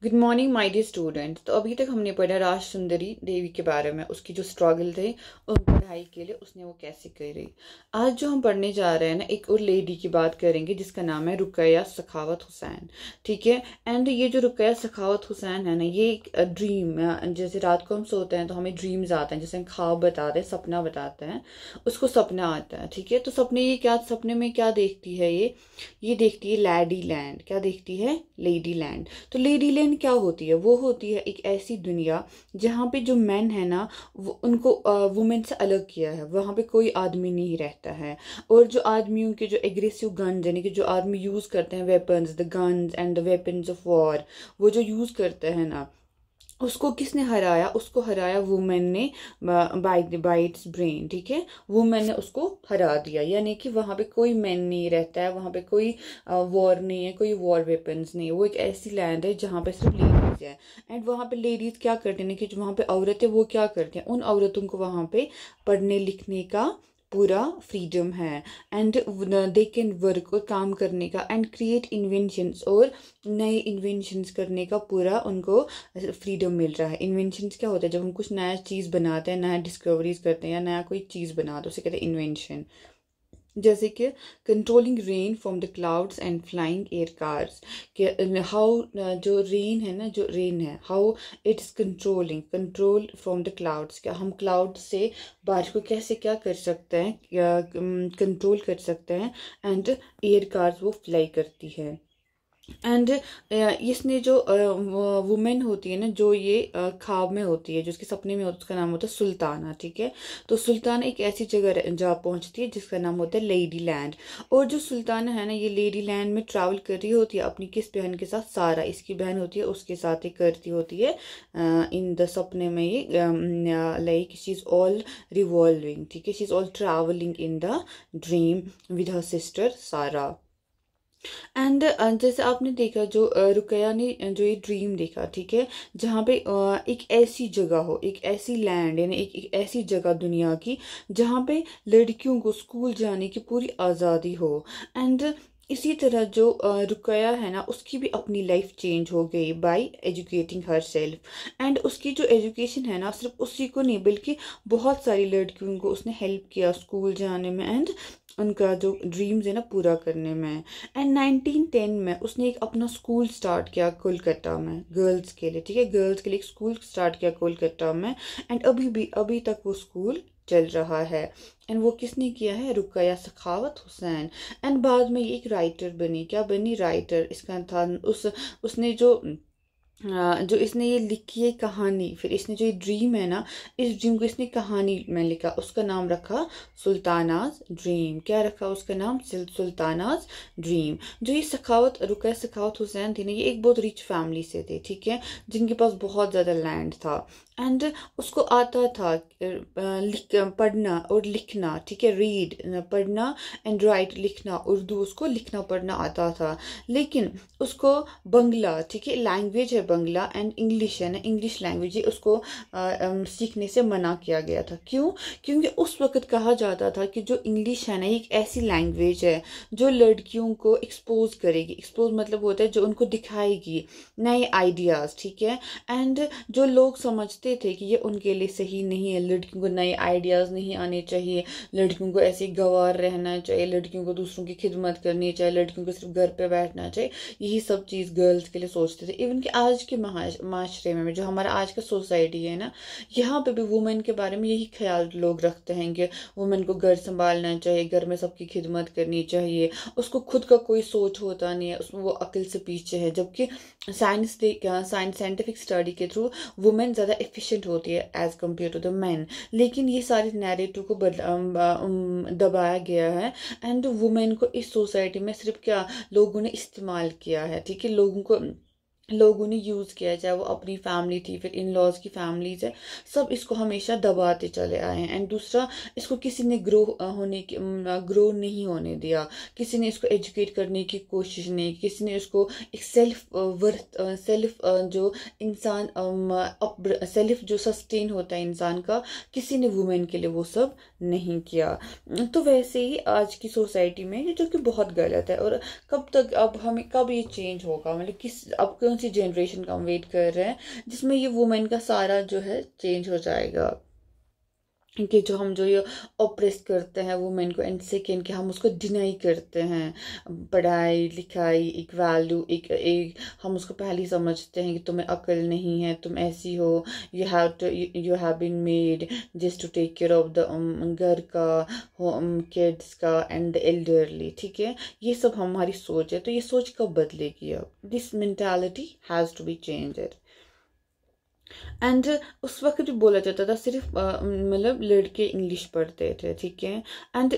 Good morning my dear student. तो अभी तक हमने पढ़ा राज सुंदरी देवी के बारे में, उसकी जो स्ट्रगल थे और पढ़ाई के लिए उसने वो कैसे करी। आज जो हम पढ़ने जा रहे हैं ना, एक और लेडी की बात करेंगे जिसका नाम है रुकैया सखावत हुसैन। ठीक है। एंड ये जो रुकैया सखावत हुसैन है ना, ये एक ड्रीम, जैसे रात को हम सोते हैं तो हमें ड्रीम्स आते हैं, जैसे हम ख्वाब बताते हैं, सपना बताते हैं, उसको सपना आता है। ठीक है। तो सपने में क्या देखती है ये देखती है लेडी लैंड। क्या देखती है? Lady land. तो लेडी लैंड क्या होती है? वो होती है एक ऐसी दुनिया जहाँ पे जो मैन है ना, वो उनको वुमेन से अलग किया है। वहाँ पे कोई आदमी नहीं रहता है। और जो आदमियों के जो एग्रेसिव गन्स, यानी कि जो आदमी यूज करते हैं weapons, the guns and the weapons of war, वो जो यूज करते हैं ना, उसको किसने हराया? उसको हराया वुमेन ने, बाय इट्स ब्रेन। ठीक है। वुमेन ने उसको हरा दिया, यानी कि वहां पे कोई मैन नहीं रहता है, वहां पे कोई वॉर नहीं है, कोई वॉर वेपन्स नहीं है। वो एक ऐसी लैंड है जहाँ पे सिर्फ लेडीज है। एंड वहां पे लेडीज क्या करते हैं कि जो वहां पे औरतें, वो क्या करते हैं, उन औरतों को वहां पे पढ़ने लिखने का पूरा फ्रीडम है। एंड दे कैन वर्क, और काम करने का, एंड क्रिएट इन्वेंशंस, और नए इन्वेंशंस करने का पूरा उनको फ्रीडम मिल रहा है। इन्वेंशंस क्या होता है? जब हम कुछ नया चीज़ बनाते हैं, नया डिस्कवरीज करते हैं, या नया कोई चीज़ बनाते हैं, उसे कहते हैं इन्वेंशन। जैसे कि controlling rain from the clouds and flying air cars. कि हाउ जो रेन है ना, जो रेन है, how it's control from the clouds. क्या हम क्लाउड से बारिश को कैसे क्या कर सकते हैं, कंट्रोल कर सकते हैं। एंड एयर कार्स वो फ्लाई करती है। एंड इसने जो वुमेन होती है ना, जो ये ख्वाब में होती है, जो उसके सपने में होता है, उसका नाम होता है सुल्ताना। ठीक है। तो सुल्ताना एक ऐसी जगह जा पहुंचती है जिसका नाम होता है लेडी लैंड। और जो सुल्ताना है ना, ये लेडी लैंड में ट्रैवल कर रही होती है अपनी किस बहन के साथ? सारा, इसकी बहन होती है, उसके साथ ही करती होती है इन द सपने में ये, like she is all revolving. ठीक है। She is all travelling in the dream with her sister सारा। एंड जैसे आपने देखा, जो रुकैया ने जो ये ड्रीम देखा, ठीक है, जहाँ पे एक ऐसी जगह हो, एक ऐसी लैंड, यानी एक ऐसी जगह दुनिया की जहाँ पे लड़कियों को स्कूल जाने की पूरी आज़ादी हो। एंड इसी तरह जो रुकैया है ना, उसकी भी अपनी लाइफ चेंज हो गई by educating her self. And उसकी जो एजुकेशन है ना, सिर्फ उसी को नहीं बल्कि बहुत सारी लड़कियों को उसने हेल्प किया स्कूल जाने में, एंड उनका जो ड्रीम्स है ना पूरा करने में। एंड 1910 में उसने एक अपना स्कूल स्टार्ट किया कोलकाता में, गर्ल्स के लिए। ठीक है। गर्ल्स के लिए एक स्कूल स्टार्ट किया कोलकाता में। एंड अभी तक वो स्कूल चल रहा है। एंड वो किसने किया है? रुकैया सखावत हुसैन। एंड बाद में ये एक राइटर बनी। क्या बनी? राइटर। इसका था उसने जो इसने ये लिखी है कहानी, फिर इसने जो ये ड्रीम है ना, इस ड्रीम को इसने कहानी में लिखा, उसका नाम रखा सुल्तानाज ड्रीम। क्या रखा उसका नाम? सुल्तानाज ड्रीम। जो ये रुकैया सखावत हुसैन थी ना, ये एक बहुत रिच फैमिली से थे। ठीक है। जिनके पास बहुत ज़्यादा लैंड था। एंड उसको आता था पढ़ना और लिखना। ठीक है। रीड, पढ़ना, एंड राइट, लिखना, उर्दू उसको लिखना पढ़ना आता था। लेकिन उसको बंगला, ठीक है, लैंग्वेज है बंगला, एंड इंग्लिश है ना, इंग्लिश लैंग्वेज है, उसको सीखने से मना किया गया था। क्यों? क्योंकि उस वक्त कहा जाता था कि जो इंग्लिश है ना, एक ऐसी लैंग्वेज है जो लड़कियों को एक्सपोज करेगी। एक्सपोज मतलब होता है जो उनको दिखाएगी नए आइडियाज़। ठीक है। एंड जो लोग समझते थे कि ये उनके लिए सही नहीं है, लड़कियों को नए आइडियाज़ नहीं आने चाहिए, लड़कियों को ऐसे गंवार रहना चाहिए, लड़कियों को दूसरों की खिदमत करनी चाहिए, लड़कियों को सिर्फ घर पे बैठना चाहिए, यही सब चीज़ गर्ल्स के लिए सोचते थे। इवन कि आज के माशरे में जो हमारा आज का सोसाइटी है ना, यहाँ पे भी वुमेन के बारे में यही ख्याल लोग रखते हैं कि वुमेन को घर संभालना चाहिए, घर में सबकी खिदमत करनी चाहिए, उसको खुद का कोई सोच होता नहीं है, उसमें वो अक्ल से पीछे है। जबकि साइंटिफिक स्टडी के थ्रू वुमेन ज़्यादा एफिशिएंट होती है as compared to the man. लेकिन ये सारे नैरेटिव को दबाया गया है। एंड वुमेन को इस सोसाइटी में सिर्फ क्या लोगों ने इस्तेमाल किया है। ठीक है। लोगों ने यूज़ किया है, चाहे वो अपनी फैमिली थी, फिर इन लॉज की फैमिलीज है, सब इसको हमेशा दबाते चले आए हैं। एंड दूसरा, इसको किसी ने ग्रो नहीं होने दिया, किसी ने इसको एजुकेट करने की कोशिश नहीं, किसी ने इसको एक सेल्फ जो इंसान सेल्फ जो सस्टेन होता है इंसान का, किसी ने वुमेन के लिए वो सब नहीं किया। तो वैसे ही आज की सोसाइटी में जो कि बहुत गलत है। और कब तक, अब हमें कब ये चेंज होगा, मतलब अब कौन सी जनरेशन का हम वेट कर रहे हैं जिसमें ये वुमेन का सारा जो है चेंज हो जाएगा, कि जो हम जो ये ऑप्रेस करते हैं वुमेन को, एंड सेकेंड कि हम उसको डिनाई करते हैं पढ़ाई लिखाई, एक वैल्यू, एक हम उसको पहले ही समझते हैं कि तुम्हें अक्ल नहीं है, तुम ऐसी हो, you have been made just to take care of the घर का, किड्स का एंड द एल्डरली। ठीक है, ये सब हमारी सोच है। तो ये सोच कब बदलेगी? अब this mentality has to be changed. And उस वक्त भी बोला जाता था सिर्फ मतलब लड़के इंग्लिश पढ़ते थे। ठीक है, एंड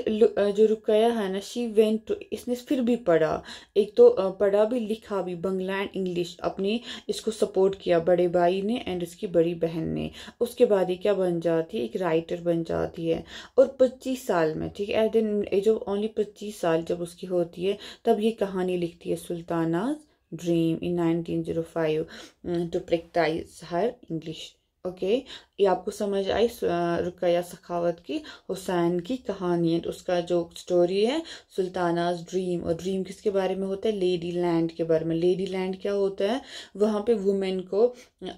जो रुकया है ना, शी वेंट टू, इसने फिर भी पढ़ा, एक तो पढ़ा भी लिखा भी, बंगला एंड इंग्लिश, अपनी इसको सपोर्ट किया बड़े भाई ने एंड उसकी बड़ी बहन ने। उसके बाद ये क्या बन जाती है? एक राइटर बन जाती है। और 25 साल में, ठीक है, at the age of only 25 साल जब उसकी होती है, तब ये कहानी लिखती है सुल्ताना's dream in 1905 to practice her English। Okay, ये आपको समझ आई रुकया सखावत की, हुसैन की कहानी है। उसका जो स्टोरी है सुल्ताना's ड्रीम, और ड्रीम किसके बारे में होता है? लेडी लैंड के बारे में। लेडी लैंड क्या होता है? वहाँ पे वुमेन को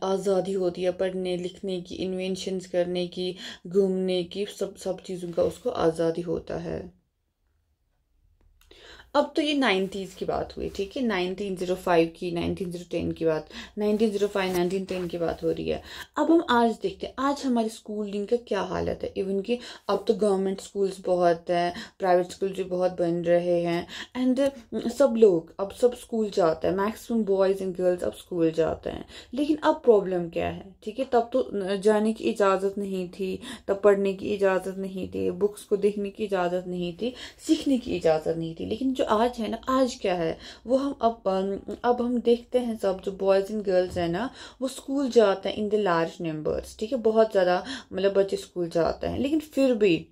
आज़ादी होती है पढ़ने लिखने की, इन्वेंशंस करने की, घूमने की, सब चीज़ों का उसको आज़ादी होता है। अब तो ये 90s की बात हुई। ठीक है, 1905 की, 1910 की बात, 1905 1910 की बात हो रही है। अब हम आज देखते हैं आज हमारी स्कूलिंग का क्या हालत है। इवन कि अब तो गवर्नमेंट स्कूल्स बहुत है, प्राइवेट स्कूल भी बहुत बन रहे हैं, एंड सब लोग अब सब स्कूल जाते हैं, मैक्सिमम बॉयज़ एंड गर्ल्स अब स्कूल जाते हैं। लेकिन अब प्रॉब्लम क्या है? ठीक है, तब तो जाने की इजाज़त नहीं थी, तब पढ़ने की इजाज़त नहीं थी, बुक्स को देखने की इजाज़त नहीं थी, सीखने की इजाज़त नहीं थी। लेकिन जो आज है ना, आज क्या है वो हम अब हम देखते हैं सब जो बॉयज़ एंड गर्ल्स है ना, वो स्कूल जाते हैं इन द लार्ज नंबर्स। ठीक है, बहुत ज़्यादा मतलब बच्चे स्कूल जाते हैं। लेकिन फिर भी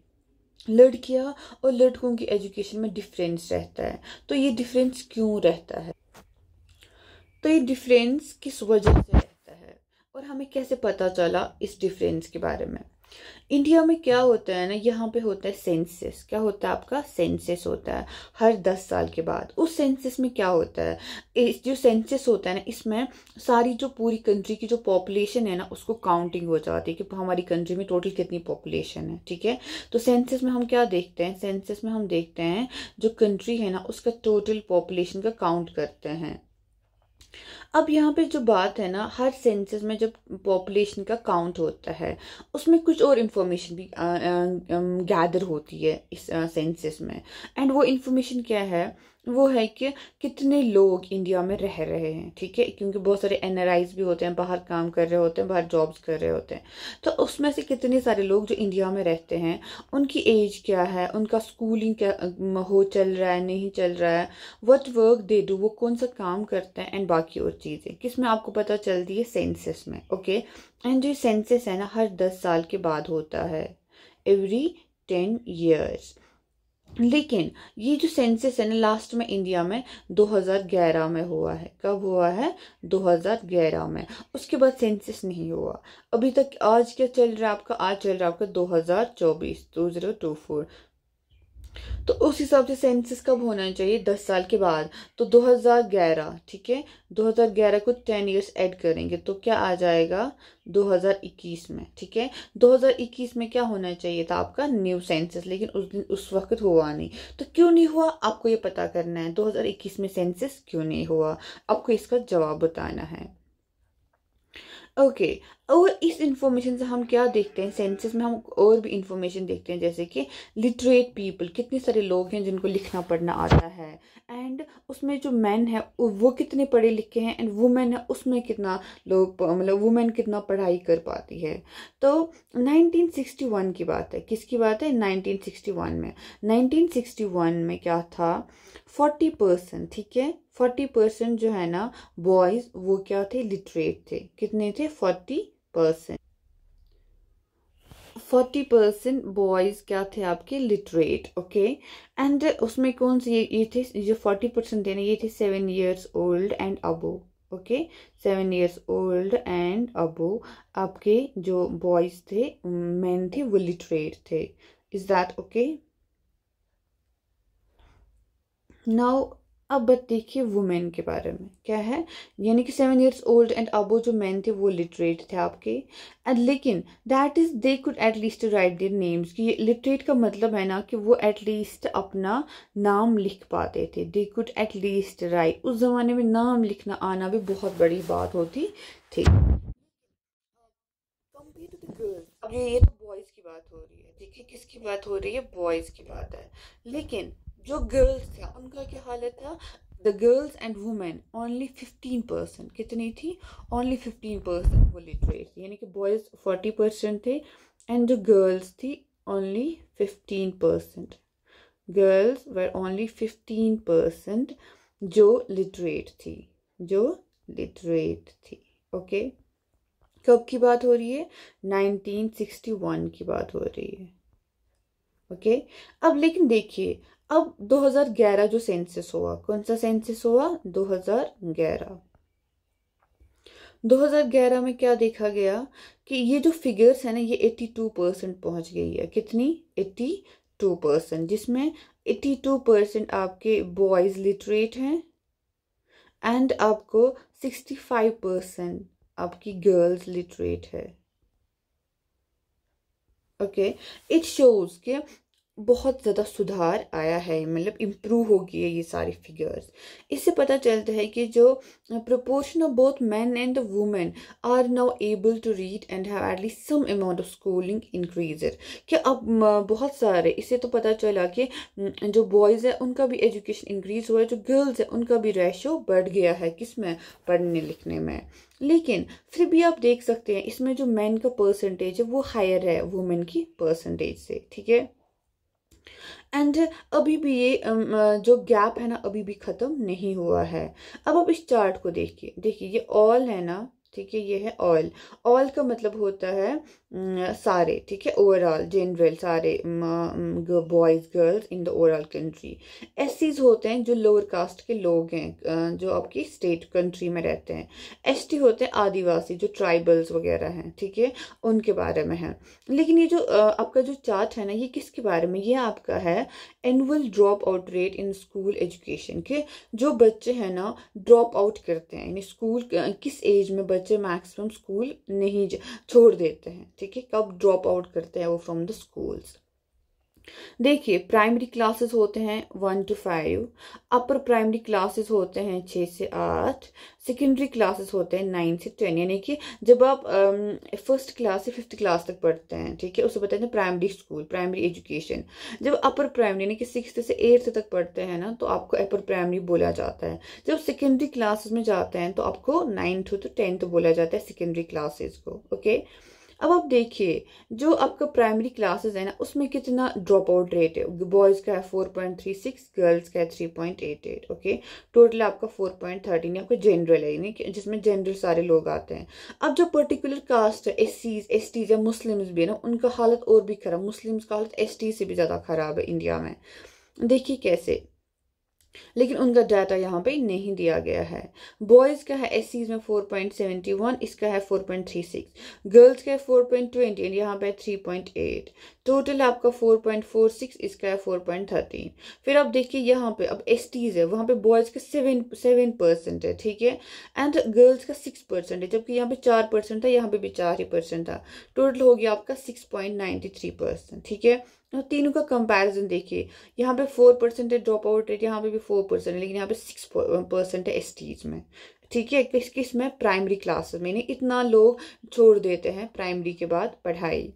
लड़कियां और लड़कों की एजुकेशन में डिफरेंस रहता है। तो ये डिफरेंस क्यों रहता है? तो ये डिफरेंस किस वजह से रहता है और हमें कैसे पता चला इस डिफरेंस के बारे में? इंडिया में क्या होता है ना, यहाँ पे होता है सेंसस। क्या होता है? आपका सेंसस होता है हर 10 साल के बाद। उस सेंसस में क्या होता है? इस जो सेंसस होता है ना, इसमें सारी जो पूरी कंट्री की जो पॉपुलेशन है ना, उसको काउंटिंग हो जाती है कि हमारी कंट्री में टोटल कितनी पॉपुलेशन है। ठीक है, तो सेंसस में हम क्या देखते हैं? सेंसस में हम देखते हैं जो कंट्री है ना, उसका टोटल पॉपुलेशन का काउंट करते हैं। अब यहाँ पे जो बात है ना, हर सेंसस में जब पॉपुलेशन का काउंट होता है, उसमें कुछ और इन्फॉर्मेशन भी गैदर होती है इस सेंसस में। एंड वो इन्फॉर्मेशन क्या है? वो है कि कितने लोग इंडिया में रह रहे हैं। ठीक है, क्योंकि बहुत सारे एनआरआईज भी होते हैं, बाहर काम कर रहे होते हैं, बाहर जॉब्स कर रहे होते हैं। तो उसमें से कितने सारे लोग जो इंडिया में रहते हैं, उनकी एज क्या है, उनका स्कूलिंग क्या हो चल रहा है, नहीं चल रहा है, व्हाट वर्क दे डू, वो कौन सा काम करते हैं, एंड बाकी और चीज़ें किस में आपको पता चलती है? सेंसस में। ओके, एंड जो सेंसस है ना, हर 10 साल के बाद होता है, एवरी 10 years। लेकिन ये जो सेंसस है ना, लास्ट में इंडिया में 2011 में हुआ है। कब हुआ है? 2011 में। उसके बाद सेंसस नहीं हुआ अभी तक। आज क्या चल रहा है आपका? आज चल रहा है आपका 2024, 2024। तो उस हिसाब से सेंसस कब होना चाहिए? 10 साल के बाद। तो 2011, ठीक है, 2011 को 10 years ऐड करेंगे तो क्या आ जाएगा? 2021 में। ठीक है, 2021 में क्या होना चाहिए था आपका? New census. लेकिन उस दिन उस वक्त हुआ नहीं। तो क्यों नहीं हुआ आपको ये पता करना है। 2021 में सेंसस क्यों नहीं हुआ, आपको इसका जवाब बताना है। ओके, और इस इंफॉर्मेशन से हम क्या देखते हैं? सेंसस में हम और भी इंफॉर्मेशन देखते हैं, जैसे कि लिटरेट पीपल, कितने सारे लोग हैं जिनको लिखना पढ़ना आता है, एंड उसमें जो मैन है वो कितने पढ़े लिखे हैं, एंड वुमेन है उसमें कितना लोग मतलब वुमेन कितना पढ़ाई कर पाती है। तो 1961 की बात है। किसकी बात है? 1961 में। 1961 में क्या था? 40%, ठीक है, 40% जो है ना बॉयज, वो क्या थे? लिटरेट थे। कितने थे? 40%। 40% बॉयज क्या थे आपके? लिटरेट। ओके, एंड उसमें कौन से ये थे जो 40% थे ना, ये थे 7 years old and above. Okay, 7 years old and above आपके जो बॉयज थे, मेन थे, वो लिटरेट थे। Is that okay? नाउ अब बात देखिए वुमेन के बारे में क्या है, यानी कि 7 years old एंड अबो जो मैन थे वो लिटरेट थे आपके, एंड लेकिन that is they could at least right their names, कि लिटरेट का मतलब है ना कि वो एटलीस्ट अपना नाम लिख पाते थे, दे कुड एटलीस्ट राइट। उस जमाने में नाम लिखना आना भी बहुत बड़ी बात होती थी। कंपेयर टू द गर्ल्स, अब ये तो बॉयज की बात हो रही है, देखिए किसकी बात हो रही है, बॉयज की बात है। लेकिन जो गर्ल्स थे उनका क्या हालत था, the girls and women only 15%, कितनी थी, ओनली 15% वो लिटरेट थी, यानी कि बॉयज 40% थे एंड जो गर्ल्स थी ओनली 15%। गर्ल्स वर ओनली 15% जो लिटरेट थी, जो लिटरेट थी। ओके, कब की बात हो रही है, 1961 की बात हो रही है। ओके, अब लेकिन देखिए अब 2011 जो सेंसस हुआ, कौन सा सेंसस हुआ, 2011। 2011 में क्या देखा गया कि ये जो फिगर्स है ना ये 82% पहुंच गई है, कितनी, 82%, जिसमें 82% आपके बॉयज लिटरेट हैं एंड आपको 65% आपकी गर्ल्स लिटरेट है। ओके, इट शोज के बहुत ज़्यादा सुधार आया है, मतलब इम्प्रूव हो गई है ये सारी फिगर्स। इससे पता चलता है कि जो proportion of both man and women are now able to read and have at least some amount of schooling increased, कि अब बहुत सारे, इससे तो पता चला कि जो बॉयज़ है उनका भी एजुकेशन इंक्रीज हुआ है, जो गर्ल्स है उनका भी रेशो बढ़ गया है किसमें, पढ़ने लिखने में। लेकिन फिर भी आप देख सकते हैं इसमें जो मैन का परसेंटेज है वो हायर है वुमेन की परसेंटेज से, ठीक है। एंड अभी भी ये जो गैप है ना अभी भी खत्म नहीं हुआ है। अब आप इस चार्ट को देखिए, देखिए ये ऑल है ना, ठीक है, ये है ऑल। ऑल का मतलब होता है सारे, ठीक है, ओवरऑल जनरल सारे boys girls in the overall country. एससीज होते हैं जो लोअर कास्ट के लोग हैं जो आपकी स्टेट कंट्री में रहते हैं। एसटी होते हैं आदिवासी जो ट्राइबल्स वगैरह हैं, ठीक है, उनके बारे में है। लेकिन ये जो आपका जो चार्ट है ना ये किसके बारे में, ये आपका है annual drop out rate in school education, के जो बच्चे हैं ना ड्रॉप आउट करते हैं, यानी स्कूल किस एज में बच्चे मैक्सिमम स्कूल नहीं छोड़ देते हैं, ठीक है, कब ड्रॉप आउट करते हैं वो फ्रॉम द स्कूल्स। देखिए प्राइमरी क्लासेस होते हैं 1 to 5, अपर प्राइमरी क्लासेस होते हैं 6 से 8, सेकेंडरी क्लासेस होते हैं 9 से 10, यानी कि जब आप फर्स्ट क्लास से 5th क्लास तक पढ़ते हैं, ठीक है, उसे बताते हैं प्राइमरी स्कूल, प्राइमरी एजुकेशन। जब अपर प्राइमरी यानी कि 6th से 8th तक पढ़ते हैं ना तो आपको अपर प्राइमरी बोला जाता है। जब सेकेंडरी क्लासेस में जाते हैं तो आपको 9th to 10th बोला जाता है सेकेंडरी क्लासेस को। ओके, अब आप देखिए जो आपका प्राइमरी क्लासेस है ना उसमें कितना ड्रॉप आउट रेट है, बॉयज का है 4.36, गर्ल्स का है 3.88। ओके, टोटल आपका 4.13 आपका जनरल है, यानी कि जिसमें जनरल सारे लोग आते हैं। अब जो पर्टिकुलर कास्ट है एससीज एसटीज या मुस्लिम्स भी है ना उनका हालत और भी खराब, मुस्लिम्स का हालत एसटी से भी ज्यादा खराब है इंडिया में। देखिए कैसे, लेकिन उनका डाटा यहाँ पे नहीं दिया गया है। बॉयज का है एससीज में 4.71, इसका है 4.36, गर्ल्स का है 4.20 एंड यहाँ पे 3.8, टोटल आपका 4.46, इसका है 4.13। फिर आप देखिए यहाँ पे अब एसटीज है, वहाँ पे बॉयज का 7% है, ठीक है, एंड गर्ल्स का 6% है, जबकि यहाँ पे 4% था, यहाँ पे भी 4% था, टोटल हो गया आपका 6.93%, ठीक है। तो तीनों का कंपैरिजन देखिए, यहाँ पे 4% है ड्रॉप आउट रेट, यहाँ पे भी 4% है, लेकिन यहाँ पे 6% है एसटीज में, ठीक है, किस किस में, प्राइमरी क्लासेस में, इतना लोग छोड़ देते हैं प्राइमरी के बाद पढ़ाई।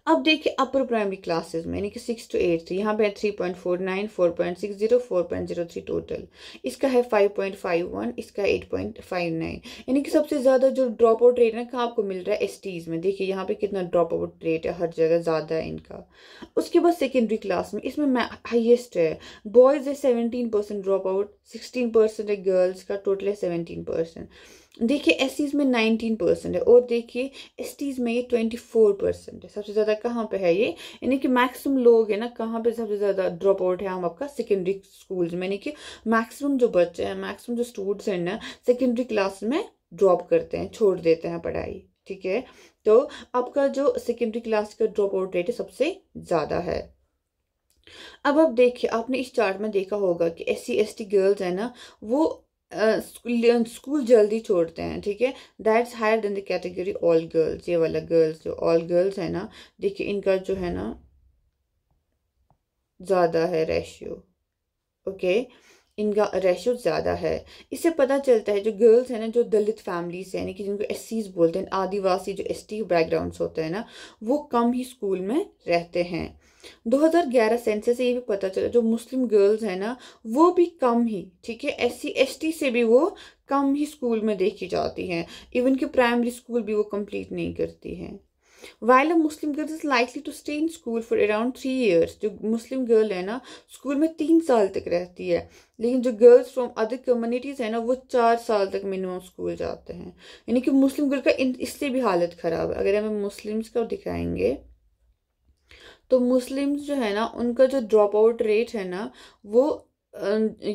अब देखिए अपर प्राइमरी क्लासेस में यानी कि 6 to 8 यहाँ पे 3.49, 4.60, 4.03 टोटल, इसका है 5.51, इसका 8.59, यानी कि सबसे ज्यादा जो ड्रॉप आउट रेट है ना कहाँ आपको मिल रहा है एसटीज में। देखिए यहाँ पे कितना ड्रॉप आउट रेट है, हर जगह ज्यादा है इनका। उसके बाद सेकेंडरी क्लास में इसमें हाइएस्ट है, बॉयज है 17% ड्रॉप आउट, 16% है गर्ल्स का, टोटल है 17%। देखिए एससीज में 19% है और देखिए एसटीज में ये 24% है। सबसे ज्यादा कहाँ पे है ये, यानी कि मैक्सिमम लोग है ना कहाँ पे सबसे ज्यादा ड्रॉप आउट है, हम आपका सेकेंडरी स्कूल्स में, यानी कि मैक्सिमम जो बच्चे हैं, मैक्सिमम जो स्टूडेंट्स हैं ना सेकेंडरी क्लास में ड्रॉप करते हैं, छोड़ देते हैं पढ़ाई, ठीक है। तो आपका जो सेकेंडरी क्लास का ड्रॉप आउट रेट है सबसे ज्यादा है। अब आप देखिए, आपने इस चार्ट में देखा होगा कि SC ST गर्ल्स है ना, वो स्कूल जल्दी छोड़ते हैं, ठीक है। That's higher than the category all girls. ये वाला गर्ल्स, जो ऑल गर्ल्स है ना, देखिए इनका जो है ना ज़्यादा है रेशियो, ओके। इनका रेशियो ज़्यादा है। इससे पता चलता है जो गर्ल्स है ना, जो दलित फैमिली से, यानी कि जिनको SCs बोलते हैं, आदिवासी जो ST बैकग्राउंड्स होते हैं ना, वो कम ही स्कूल में रहते हैं। 2011 सेंसस से ये भी पता चला जो मुस्लिम गर्ल्स है ना, वो भी कम ही, ठीक है, SC ST से भी वो कम ही स्कूल में देखी जाती हैं। इवन कि प्राइमरी स्कूल भी वो कंप्लीट नहीं करती हैं। While a Muslim girl is likely to stay in school for around 3 years, जो मुस्लिम गर्ल है ना, स्कूल में 3 साल तक रहती है। लेकिन जो गर्ल्स फ्रॉम अदर कम्युनिटीज है ना, वो 4 साल तक मिनिमम स्कूल जाते हैं। यानी कि मुस्लिम गर्ल का इससे भी हालत खराब है। अगर हमें मुस्लिम्स का दिखाएंगे तो मुस्लिम्स जो है ना, उनका जो ड्रॉप आउट रेट है ना, वो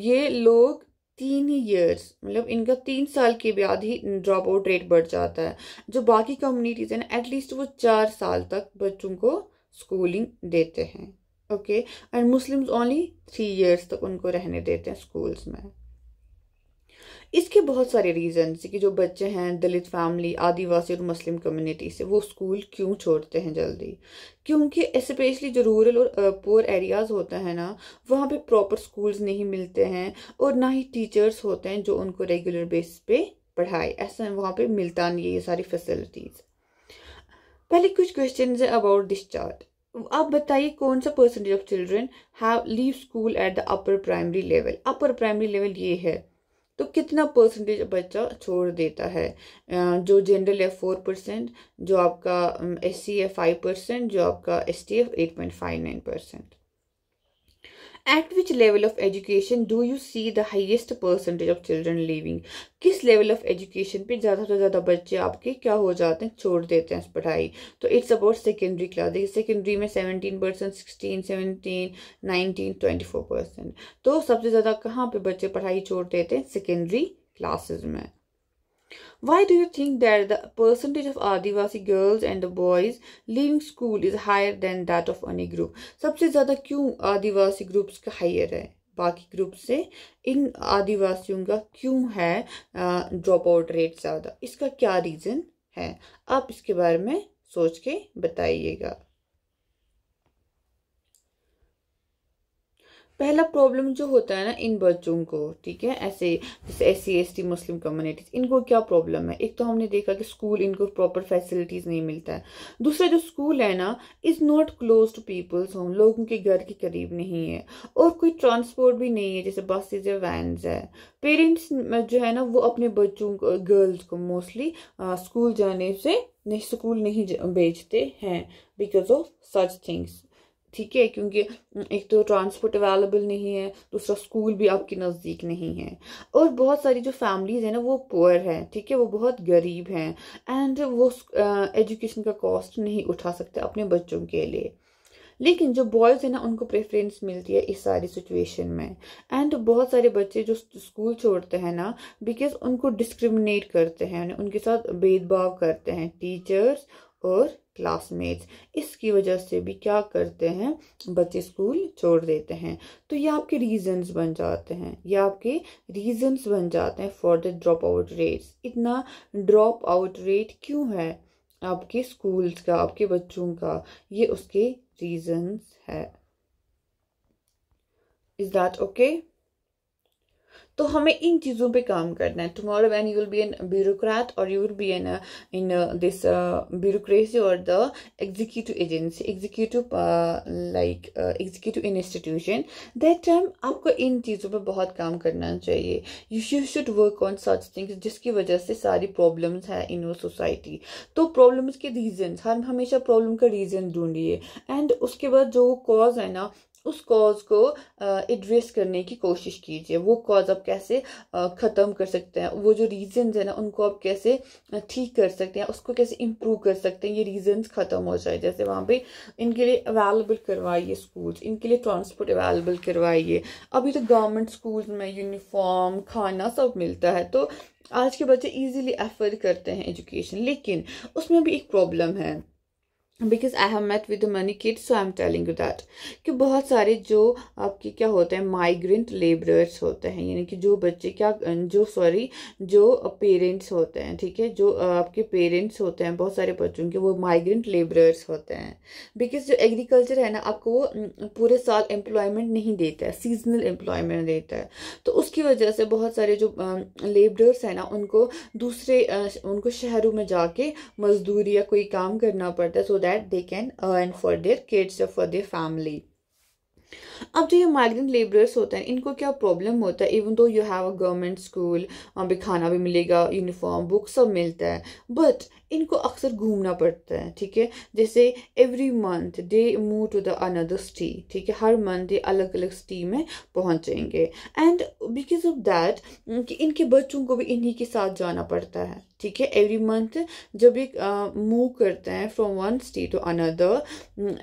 ये लोग 3 ही ईयर्स, मतलब इनका 3 साल के बाद ही ड्रॉप आउट रेट बढ़ जाता है। जो बाकी कम्युनिटीज है ना, एटलीस्ट वो 4 साल तक बच्चों को स्कूलिंग देते हैं, okay. And Muslims only 3 years तक उनको रहने देते हैं स्कूल्स में। इसके बहुत सारे रीजन कि जो बच्चे हैं दलित फैमिली, आदिवासी और मुस्लिम कम्युनिटी से, वो स्कूल क्यों छोड़ते हैं जल्दी। क्योंकि स्पेशली जो रूरल और पुअर एरियाज होते हैं ना, वहाँ पे प्रॉपर स्कूल्स नहीं मिलते हैं, और ना ही टीचर्स होते हैं जो उनको रेगुलर बेसिस पे पढ़ाए। ऐसा वहाँ पे मिलता नहीं है ये सारी फैसिलिटीज। पहले कुछ क्वेश्चन है अबाउट दिस चार्ट। आप बताइए कौन सा percentage of children have leave school at the upper primary level. Upper primary level ये है, तो कितना परसेंटेज बच्चा छोड़ देता है। जो जनरल है 4%, जो आपका SC है 5%, जो आपका ST है 8.59%। At which level of education do you see the highest percentage of children leaving? किस लेवल ऑफ एजुकेशन पे ज़्यादा से ज़्यादा बच्चे आपके क्या हो जाते हैं, छोड़ देते हैं पढ़ाई। तो इट्स अबाउट सेकेंडरी क्लास। देखिए सेकेंडरी में 17%, 16, 17, 19, 24%। तो सबसे ज़्यादा कहाँ पे बच्चे पढ़ाई छोड़ देते हैं, सेकेंडरी क्लासेस में। Why do you think that the percentage of Adivasi girls and the boys leaving school is higher than that of any group? सबसे ज़्यादा क्यों आदिवासी ग्रुप्स का हायर है बाकी ग्रुप से, इन आदिवासियों का क्यों है ड्रॉप आउट रेट ज़्यादा? इसका क्या रीज़न है, आप इसके बारे में सोच के बताइएगा। पहला प्रॉब्लम जो होता है ना इन बच्चों को, ठीक है, ऐसे जैसे SC ST मुस्लिम कम्युनिटीज, इनको क्या प्रॉब्लम है। एक तो हमने देखा कि स्कूल इनको प्रॉपर फैसिलिटीज नहीं मिलता है। दूसरा जो स्कूल है ना, is not close to people's home, लोगों के घर के करीब नहीं है, और कोई ट्रांसपोर्ट भी नहीं है जैसे बसेज या वैन्स है। पेरेंट्स जो है ना, वो अपने बच्चों को, गर्ल्स को मोस्टली स्कूल जाने से स्कूल नहीं भेजते हैं बिकॉज ऑफ सच थिंग्स, ठीक है। क्योंकि एक तो ट्रांसपोर्ट अवेलेबल नहीं है, दूसरा स्कूल भी आपके नज़दीक नहीं है, और बहुत सारी जो फैमिलीज है ना, वो पुअर हैं, ठीक है, वो बहुत गरीब हैं, एंड वो एजुकेशन का कॉस्ट नहीं उठा सकते अपने बच्चों के लिए। लेकिन जो बॉयज़ है ना, उनको प्रेफरेंस मिलती है इस सारी सिचुएशन में। एंड बहुत सारे बच्चे जो स्कूल छोड़ते हैं ना, बिकॉज उनको डिस्क्रिमिनेट करते हैं, उनके साथ भेदभाव करते हैं टीचर्स और क्लासमेट्स। इसकी वजह से भी क्या करते हैं, बच्चे स्कूल छोड़ देते हैं। तो ये आपके रीजंस बन जाते हैं, ये आपके रीजंस बन जाते हैं for the drop out rates. इतना ड्रॉप आउट रेट क्यों है आपके स्कूल्स का, आपके बच्चों का, ये उसके रीजंस है। Is that okay? तो हमें इन चीज़ों पे काम करना है। Tomorrow when you will be an bureaucrat और you will be in this bureaucracy और the executive agency, executive like executive institution, that time आपको इन चीज़ों पे बहुत काम करना चाहिए। You should work on such things जिसकी वजह से सारी प्रॉब्लम्स है इन वो सोसाइटी। तो प्रॉब्लम्स के रीजन, हम हमेशा प्रॉब्लम का रीजन ढूंढिए, एंड उसके बाद जो कॉज है ना, उस कॉज को एड्रेस करने की कोशिश कीजिए। वो कॉज आप कैसे ख़त्म कर सकते हैं, वो जो रीजंस है ना, उनको आप कैसे ठीक कर सकते हैं, उसको कैसे इम्प्रूव कर सकते हैं, ये रीजंस ख़त्म हो जाए। जैसे वहाँ पे इनके लिए अवेलेबल करवाइए स्कूल्स, इनके लिए ट्रांसपोर्ट अवेलेबल करवाइए। अभी तो गवर्नमेंट स्कूल्स में यूनिफॉर्म, खाना सब मिलता है, तो आज के बच्चे ईजिली एफर्ड करते हैं एजुकेशन। लेकिन उसमें भी एक प्रॉब्लम है, because I have met with the money kids, so I am telling you that कि बहुत सारे जो आपके क्या होते हैं माइग्रेंट लेबरर्स होते हैं, यानी कि जो बच्चे क्या जो पेरेंट्स होते हैं, ठीक है, जो आपके पेरेंट्स होते हैं बहुत सारे बच्चों के, वो माइग्रेंट लेबरर्स होते हैं। बिकॉज जो एग्रीकल्चर है ना, आपको वो पूरे साल एम्प्लॉयमेंट नहीं देता है, सीजनल एम्प्लॉयमेंट देता है। तो उसकी वजह से बहुत सारे जो लेबरर्स हैं ना, उनको शहरों में जाके मजदूरी या कोई काम करना पड़ता है, so that they can earn for their kids या फॉर देयर फैमिली। अब जो ये माइग्रेंट लेबरर्स होते हैं, इनको क्या प्रॉब्लम होता है, even though you have a government school, वहाँ पे खाना भी मिलेगा, यूनिफॉर्म बुक सब मिलता है, बट इनको अक्सर घूमना पड़ता है, ठीक है। जैसे every month they move to the another city, ठीक है, हर मंथ ये अलग अलग सिटी में पहुंचेंगे, एंड बिकॉज ऑफ दैट कि इनके बच्चों को भी इन्हीं के साथ जाना पड़ता है, ठीक है। एवरी मंथ जब एक मूव करते हैं from one city to another,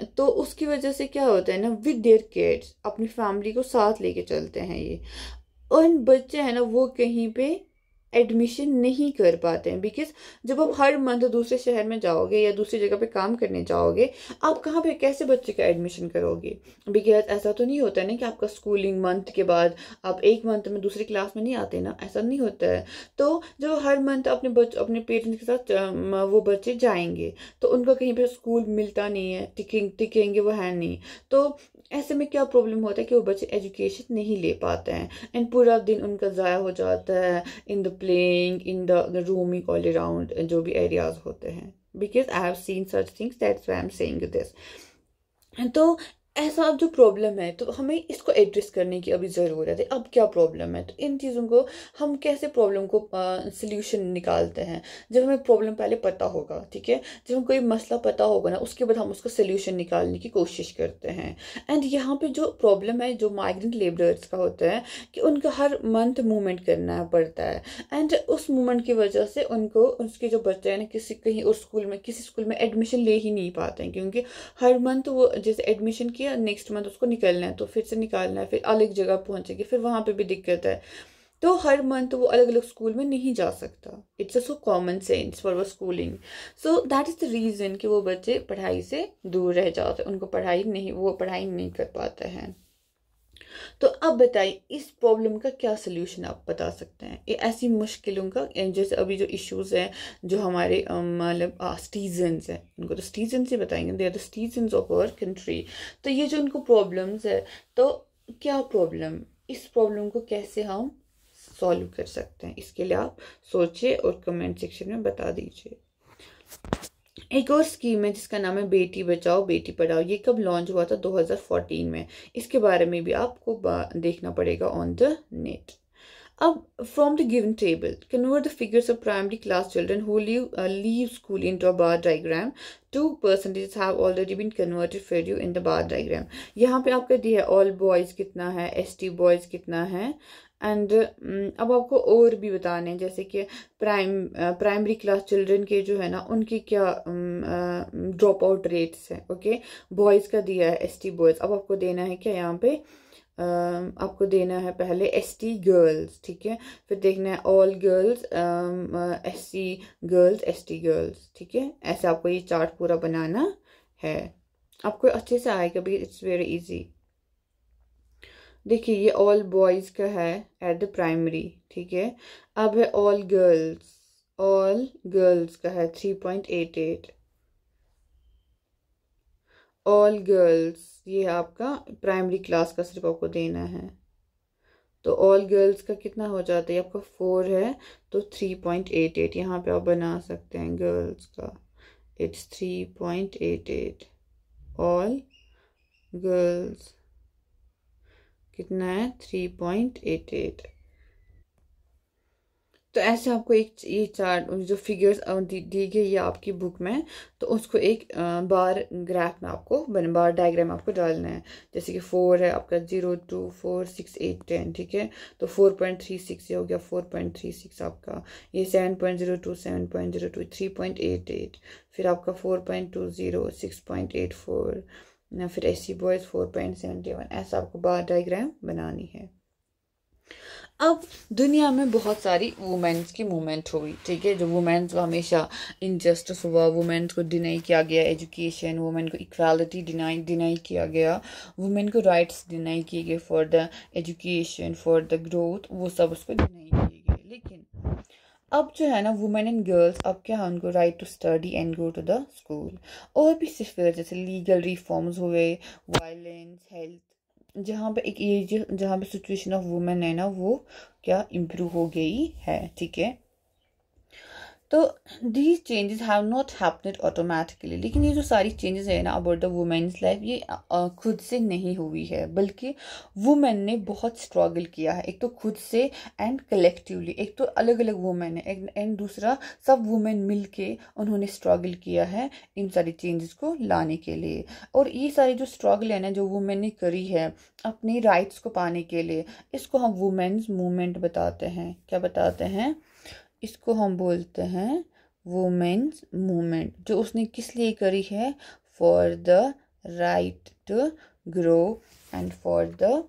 तो उसकी वजह से क्या होता है ना, विद देयर किड्स अपनी फैमिली को साथ लेके चलते हैं ये, और बच्चे हैं ना वो कहीं पे एडमिशन नहीं कर पाते हैं। बिकॉज जब आप हर मंथ दूसरे शहर में जाओगे या दूसरी जगह पे काम करने जाओगे, आप कहाँ पे कैसे बच्चे का एडमिशन करोगे? बिकॉज ऐसा तो नहीं होता है ना कि आपका स्कूलिंग मंथ के बाद आप एक मंथ में दूसरी क्लास में नहीं आते ना, ऐसा नहीं होता है। तो जब हर मंथ अपने पेरेंट्स के साथ वो बच्चे जाएंगे, तो उनका कहीं पे स्कूल मिलता नहीं है, टिकेंगे वो है नहीं। तो ऐसे में क्या प्रॉब्लम होता है कि वो बच्चे एजुकेशन नहीं ले पाते हैं, एंड पूरा दिन उनका ज़ाया हो जाता है in the playing, in the roaming all around जो भी एरियाज होते हैं। Because I have seen such things, that's why I am saying this. तो ऐसा अब जो प्रॉब्लम है, तो हमें इसको एड्रेस करने की अभी ज़रूरत है। अब क्या प्रॉब्लम है, तो इन चीज़ों को हम कैसे प्रॉब्लम को सल्यूशन निकालते हैं, जब हमें प्रॉब्लम पहले पता होगा, ठीक है। जब हम कोई मसला पता होगा ना, उसके बाद हम उसका सल्यूशन निकालने की कोशिश करते हैं। एंड यहाँ पे जो प्रॉब्लम है जो माइग्रेंट लेबरर्स का होता है कि उनका हर मंथ मूवमेंट करना पड़ता है, एंड उस मूवमेंट की वजह से उनको उसके जो बच्चे हैं ना, किसी स्कूल में एडमिशन ले ही नहीं पाते हैं, क्योंकि हर मंथ वो जैसे एडमिशन किया, नेक्स्ट मंथ उसको निकलना है, तो फिर से निकालना है, फिर अलग जगह पहुंचेगी, फिर वहां पे भी दिक्कत है। तो हर मंथ वो अलग अलग स्कूल में नहीं जा सकता। It's a so common sense for schooling. So that is the reason कि वो बच्चे पढ़ाई से दूर रह जाते हैं, उनको वो पढ़ाई नहीं कर पाते हैं। तो अब बताइए इस प्रॉब्लम का क्या सोल्यूशन आप बता सकते हैं, ये ऐसी मुश्किलों का, जैसे अभी जो इश्यूज हैं जो हमारे मतलब सिटीजन्स हैं, उनको तो सिटीजन्स ही बताएंगे, they are the citizens of our country. तो ये जो उनको प्रॉब्लम्स है, तो क्या प्रॉब्लम, इस प्रॉब्लम को कैसे हम सॉल्व कर सकते हैं, इसके लिए आप सोचिए और कमेंट सेक्शन में बता दीजिए। एक और स्कीम है जिसका नाम है बेटी बचाओ बेटी पढ़ाओ। ये कब लॉन्च हुआ था? 2014 में। इसके बारे में भी आपको देखना पड़ेगा ऑन द नेट। अब from the given table convert the figures of primary class children who leave school into a bar diagram. 2% have already been converted for you in the bar diagram. यहाँ पे आपका दिया है all boys कितना है, ST boys कितना है, and अब आपको और भी बताने हैं, जैसे कि प्राइमरी क्लास चिल्ड्रन के जो है ना, उनकी क्या ड्रॉप आउट रेट्स हैं। ओके, बॉयज़ का दिया है ST बॉयज़। अब आपको देना है क्या यहाँ पे, आपको देना है पहले ST गर्ल्स, ठीक है, फिर देखना है all girls, SC girls, ST girls, ठीक है। ऐसे आपको ये चार्ट पूरा बनाना है, आपको अच्छे से आएगा भी, इट्स वेरी इजी। देखिए ये ऑल बॉयज का है एट द प्राइमरी, ठीक है। अब है ऑल गर्ल्स का है 3.88। ऑल गर्ल्स ये आपका प्राइमरी क्लास का सिर्फ आपको देना है, तो ऑल गर्ल्स का कितना हो जाता है आपका 4 है, तो 3.88 यहाँ पे आप बना सकते हैं गर्ल्स का, इट्स 3.88। ऑल गर्ल्स कितना है 3.88। तो ऐसे आपको एक ये चार्ट जो फिगर्स दी गई है आपकी बुक में, तो उसको एक बार ग्राफ में आपको बार डायग्राम आपको डालना है। जैसे कि 4 है आपका 0 2 4 6 8 10, ठीक है, तो 4.36 ये हो गया 4.36 आपका, ये 7.02 7.02 3.88, फिर आपका 4.20 6.84, फिर SC बॉयज 4.71। ऐसा आपको बार डायग्राम बनानी है। अब दुनिया में बहुत सारी वुमेन्स की मूवमेंट हुई, ठीक है, जो वुमेन्स को हमेशा इनजस्टिस हुआ, वुमेन्स को डिनाई किया गया एजुकेशन, वुमेन को इक्वालिटी डिनाई किया गया, वुमेन को राइट्स डिनाई किए गए for the education, for the growth, वो सब उसको डिनाई किए गए। लेकिन अब जो है ना वुमेन एंड गर्ल्स, अब क्या है, उनको right to study and go to the school. और भी सिर्फ जैसे लीगल रिफॉर्म्स हुए, वायलेंस, हेल्थ, जहाँ पे एक एज, जहाँ पे सिचुएशन ऑफ वुमेन है ना वो क्या इम्प्रूव हो गई है, ठीक है। तो these changes have not happened automatically, लेकिन ये जो सारी चेंजेस है ना अबाउट द वुमेन्स लाइफ, ये खुद से नहीं हुई है, बल्कि वुमेन ने बहुत स्ट्रगल किया है, एक तो खुद से एंड कलेक्टिवली, एक तो अलग अलग वुमेन है एंड दूसरा सब वुमेन मिलके उन्होंने स्ट्रगल किया है इन सारी चेंजेस को लाने के लिए। और ये सारी जो स्ट्रगल है ना जो वुमेन ने करी है अपनी राइट्स को पाने के लिए, इसको हम वुमेन्स मूवमेंट बताते हैं। क्या बताते हैं? इसको हम बोलते हैं वुमेन्स मूवमेंट। जो उसने किस लिए करी है? For the right to grow and for the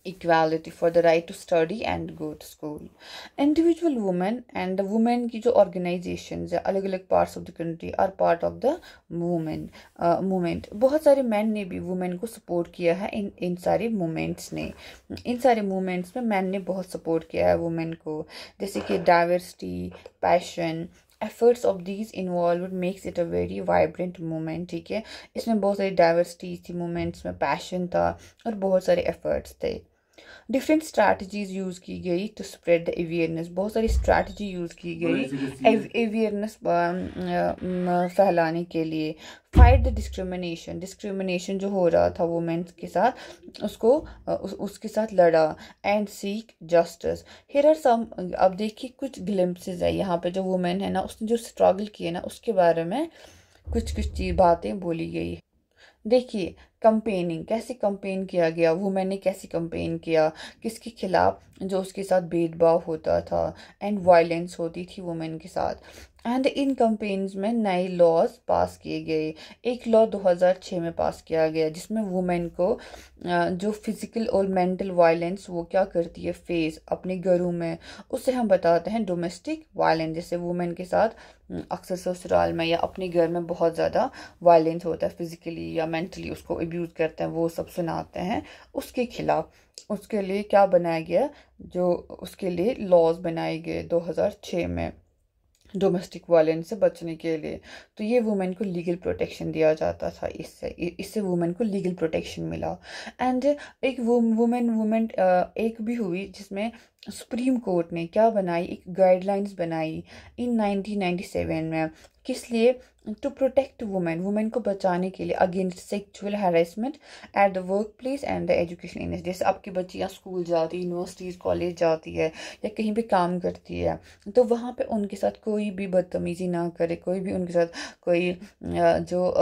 equality, for the right to study and go to school. Individual women and the women की जो ऑर्गेनाइजेशन है अलग अलग parts of the country are part of the movement. बहुत सारे man ने भी women को सपोर्ट किया है, इन सारे मूवमेंट्स ने, इन सारे मूवमेंट्स में मैन ने बहुत सपोर्ट किया है वुमेन को, जैसे कि diversity, passion, efforts of these involve makes it a very vibrant movement, ठीक है। इसमें बहुत सारी डाइवर्सिटी थी मूवमेंट्स में, पैशन था और बहुत सारे एफर्ट्स थे। डिफरेंट स्ट्रैटेजीज यूज़ की गई टू स्प्रेड द अवेयरनेस, बहुत सारी स्ट्रैटेजी यूज़ की गई अवेयरनेस फैलाने के लिए। फाइट द डिस्क्रिमिनेशन, डिस्क्रिमिनेशन जो हो रहा था वुमेन्स के साथ उसको उसके साथ लड़ा। And seek justice. Here are some, अब देखिए कुछ ग्लिम्पसेस है यहाँ पे, जो वुमेन है ना उसने जो स्ट्रगल किए ना उसके बारे में कुछ चीज बातें बोली गई। देखिए कंपेनिंग, कैसे कंपेन किया गया, वुमेन ने कैसे कंपेन किया, किसके खिलाफ? जो उसके साथ भेदभाव होता था एंड वायलेंस होती थी वुमेन के साथ। एंड इन कंपेन्स में नए लॉज पास किए गए। एक लॉ 2006 में पास किया गया जिसमें वुमेन को जो फिजिकल और मेंटल वायलेंस वो क्या करती है फेस अपने घरों में, उसे हम बताते हैं डोमेस्टिक वायलेंस। जैसे वुमेन के साथ अक्सर ससुराल में या अपने घर में बहुत ज़्यादा वायलेंस होता है, फिजिकली या मेंटली उसको अब्यूज़ करते हैं, वो सब सुनाते हैं। उसके खिलाफ उसके लिए क्या बनाया गया? जो उसके लिए लॉज बनाए गए 2006 में डोमेस्टिक वायलेंस से बचने के लिए। तो ये वुमेन को लीगल प्रोटेक्शन दिया जाता था, इससे वुमेन को लीगल प्रोटेक्शन मिला। एंड एक वुमेन मूवमेंट एक भी हुई जिसमें सुप्रीम कोर्ट ने क्या बनाई, एक गाइडलाइंस बनाई इन 1997 में। किस लिए? टू प्रोटेक्ट वुमेन, वुमेन को बचाने के लिए against sexual harassment at the work place and the education industry. जैसे आपकी बच्ची या स्कूल जाती है, यूनिवर्सिटीज़ कॉलेज जाती है या कहीं पे काम करती है, तो वहाँ पे उनके साथ कोई भी बदतमीज़ी ना करे, कोई भी उनके साथ कोई जो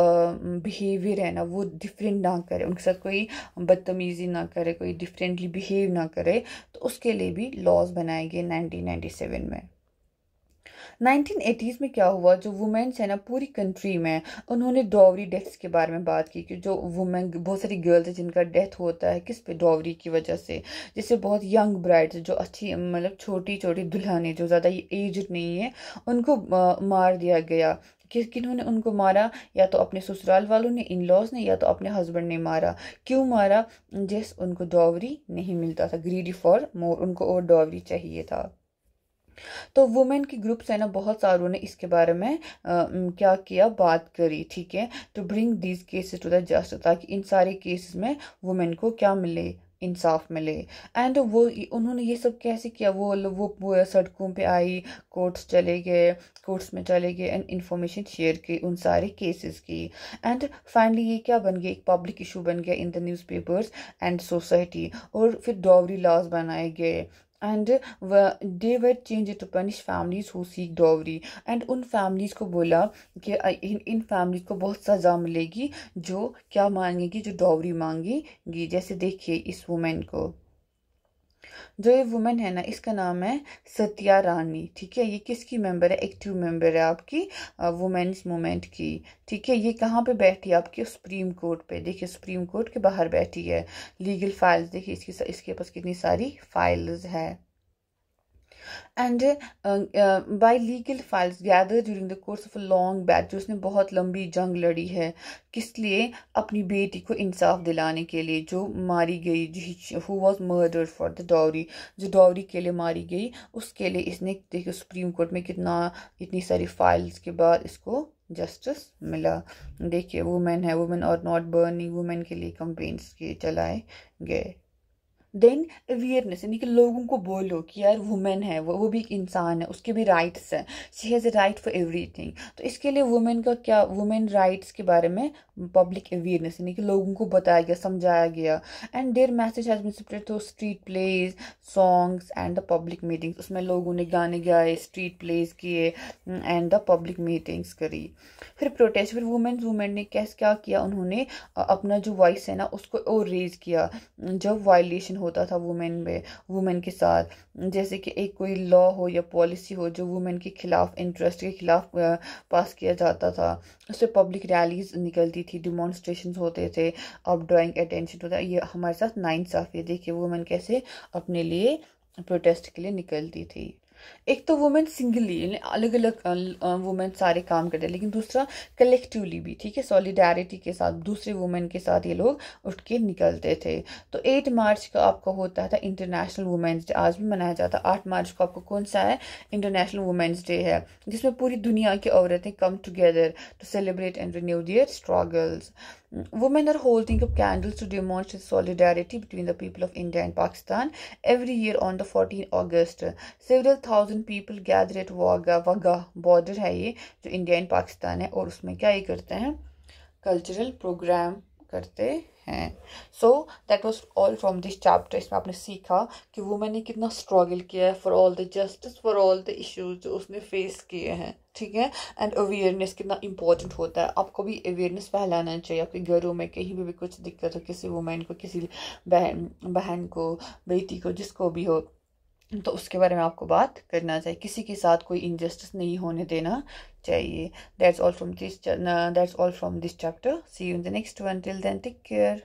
बिहेवियर है ना वो डिफरेंट ना करे, उनके साथ कोई बदतमीज़ी ना करे, कोई डिफरेंटली बिहेव ना करे। तो उसके लिए भी लॉज बनाए गए 1997 में। 1980s में क्या हुआ, जो वुमेन्स है ना पूरी कंट्री में उन्होंने डॉवरी डेथ्स के बारे में बात की कि जो वुमेन, बहुत सारी गर्ल्स है जिनका डेथ होता है किस पे? डॉवरी की वजह से। जैसे बहुत यंग ब्राइड्स जो अच्छी मतलब छोटी छोटी दुल्हनें जो ज़्यादा एज नहीं है उनको मार दिया गया। किन्होंने उनको मारा? या तो अपने ससुराल वालों ने, इन लॉज ने, या तो अपने हस्बैंड ने मारा। क्यों मारा? जिस उनको डॉवरी नहीं मिलता था, ग्रीडी फॉर मोर, उनको और डॉवरी चाहिए था। तो वुमेन की ग्रुप्स है ना बहुत सारों ने इसके बारे में क्या किया, बात करी, ठीक है, to bring these cases to the justice, ताकि इन सारे केसेस में वुमेन को क्या मिले, इंसाफ मिले। एंड वो उन्होंने ये सब कैसे किया? वो सड़कों पे आई, कोर्ट्स में चले गए एंड इंफॉर्मेशन शेयर की उन सारे केसेस की। एंड फाइनली ये क्या बन गया? एक पब्लिक इशू बन गया in the newspapers and society. और फिर डॉवरी लॉज बनाए गए and they were change to punish families who seek dowry. And उन फैमिलीज को बोला कि इन फैमिलीज को बहुत सज़ा मिलेगी जो क्या मांगेगी, जो डॉवरी मांगेगी। जैसे देखिए इस वुमेन को, जो ये वुमेन है ना, इसका नाम है सत्या रानी, ठीक है। ये किसकी मेंबर है? एक्टिव मेंबर है आपकी वुमेन्स मूवमेंट की, ठीक है। ये कहाँ पे बैठी है? आपके सुप्रीम कोर्ट पे। देखिए सुप्रीम कोर्ट के बाहर बैठी है। लीगल फाइल्स देखिए इसके पास कितनी सारी फाइल्स है। And bye legal files gather during the course of a long battle, उसने बहुत लंबी जंग लड़ी है। किस लिए? अपनी बेटी को इंसाफ दिलाने के लिए, जो मारी गई, who was murdered for the dowry, जो डाउरी के लिए मारी गई, उसके लिए इसने देखिए सुप्रीम कोर्ट में कितना, इतनी सारी फाइल्स के बाद इसको जस्टिस मिला। देखिए वुमेन है, वुमेन और नॉट बर्निंग, वुमेन के लिए कंपेन्स के चलाए गए। देन अवेयरनेस, यानी कि लोगों को बोलो कि यार वुमेन है, वो भी एक इंसान है, उसके भी राइट्स हैं, she has a right for everything. तो इसके लिए वुमेन का क्या, वुमेन राइट्स के बारे में पब्लिक अवेयरनेस, यानी कि लोगों को बताया गया, समझाया गया। And their message has been spread through street plays, songs and the public meetings. उसमें लोगों ने गाने गाए, स्ट्रीट प्लेज किए एंड द पब्लिक मीटिंग्स करी। फिर प्रोटेस्ट, फिर वुमेन ने क्या किया, उन्होंने अपना जो वॉइस है ना उसको और रेज किया जब वायलेशन होता था वुमेन के साथ। जैसे कि एक कोई लॉ हो या पॉलिसी हो जो वुमेन के खिलाफ, इंटरेस्ट के खिलाफ पास किया जाता था, उससे पब्लिक रैलीज निकलती थी, डिमॉन्स्ट्रेशन होते थे, अब ड्राइंग अटेंशन होता है। ये हमारे साथ नाइंसाफी है। देखिए वुमेन कैसे अपने लिए प्रोटेस्ट के लिए निकलती थी। एक तो वुमेन सिंगली, अलग अलग वुमेन सारे काम करते हैं, लेकिन दूसरा कलेक्टिवली भी, ठीक है, सॉलिडारिटी के साथ दूसरे वुमेन के साथ ये लोग उठ के निकलते थे। तो 8 मार्च का आपका होता था इंटरनेशनल वुमेन्स डे, आज भी मनाया जाता है। 8 मार्च को आपको कौन सा है? इंटरनेशनल वुमेन्स डे है, जिसमें पूरी दुनिया की औरतें come together to celebrate and renew their struggles. Women are holding up candles to demonstrate solidarity between the people of India and Pakistan. Every year on the 14th August, several thousand people gather at Wagah border है ये जो India and Pakistan है, और उसमें क्या ये करते हैं? कल्चरल प्रोग्राम करते हैं। So that was all from this chapter. इसमें आपने सीखा कि वुमेन ने कितना स्ट्रगल किया है for all the justice, for all the issues जो उसने फेस किए हैं, ठीक है। एंड अवेयरनेस कितना इंपॉर्टेंट होता है। आपको भी अवेयरनेस फैलाना चाहिए आपके घरों में, कहीं भी कुछ दिक्कत हो, किसी वुमेन को, किसी बहन को, बेटी को, जिसको भी हो, तो उसके बारे में आपको बात करना चाहिए। किसी के साथ कोई इनजस्टिस नहीं होने देना चाहिए। That's all from this chapter. See you in the next one. Till then, take care.